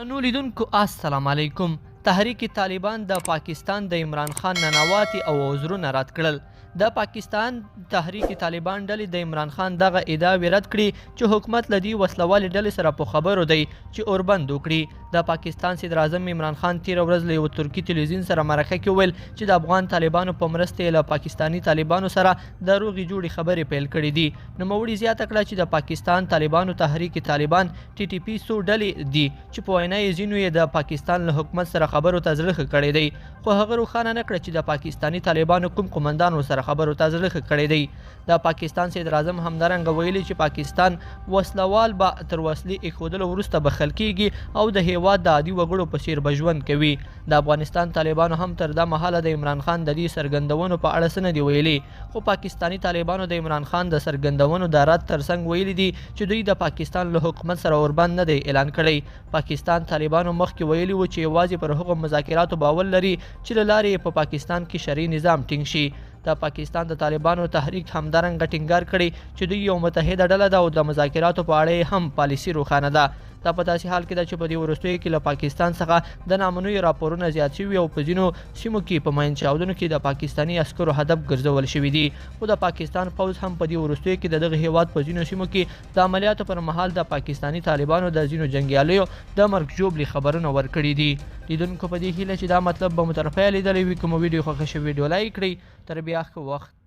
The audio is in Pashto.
نو لیدونکو السلام علیکم. تحریک طالبان د پاکستان د عمران خان ننواتې او عذرونه رد کړل. د پاکستان تحریک طالبان ډلې د عمران خان دغه ادعاوې رد کړي چې حکومت له دې وسلوالې ډلې سره په خبرو دی چې اوربند وکړي. د پاکستان صدر اعظم عمران خان تېره ورځ له یوه ترکي تلویزیون سره مرکه کې وویل چې د افغان طالبانو په مرسته یې له پاکستاني طالبانو سره د روغې جوړې خبرې پیل کړې دي. نوموړي زیاته کړه چې د پاکستان طالبانو تحریک طالبان TTP څو ډلې دي چې په وینا یې ځینو یې د پاکستان له حکومت سره خبرو ته زړه ښه کړی دی، خو هغه روښانه نه کړه چې د پاکستاني طالبانو کوم قومندان ورسره خبرو ته زړه ښه کړی دی. د پاکستان صدر اعظم همدارنګه ویلي چې پاکستان وسلوال به تر وسلې ایښودلو وروسته بخښل کیږي او د هیواد د عادي وګړو په څیر به ژوند کوي. د افغانستان طالبانو هم تر دا مهاله د عمران خان د دې څرګندونو په اړه څه نه دي ویلي، خو پاکستاني طالبانو د عمران خان د څرګندونو د رد ترڅنګ ویلي دي چې دوی د پاکستان له حکومت سره اوربند نه دی اعلان کړی. پاکستان طالبانو مخکې ویلي و چې یوازې پر هغو مذاکراتو باور لري چې له لارې یې په پاکستان کې شرعي نظام ټینګ شي. د پاکستان د طالبانو تحریک همدارنګه ټینګار کړی چې دوی یو متحده ډله ده او د مذاکراتو په اړه هم پالیسي روښانه ده. دا په داسې حال کې ده چې په دې وروستیو کې له پاکستان څخه د نامنویو راپورونه زیات شوي او په ځینو سیمو کې په ماین چاودنو کې د پاکستاني عسکرو هدف ګرځول شوي دي. خو د پاکستان پوځ هم په دې وروستیو کې د دغه هیواد په ځینو سیمو کې د عملیاتو پر مهال د پاکستاني طالبانو د ځینو جنګیالیو د مرګ ژوبلې خبرونه ورکړي دي. لیدونکو په دې هیله چې دا مطلب به مو تر پایه لیدلی وي. کومه ویډیو خوښه شوې ویډیو لایک کړئ. تر بیا ښه وخت.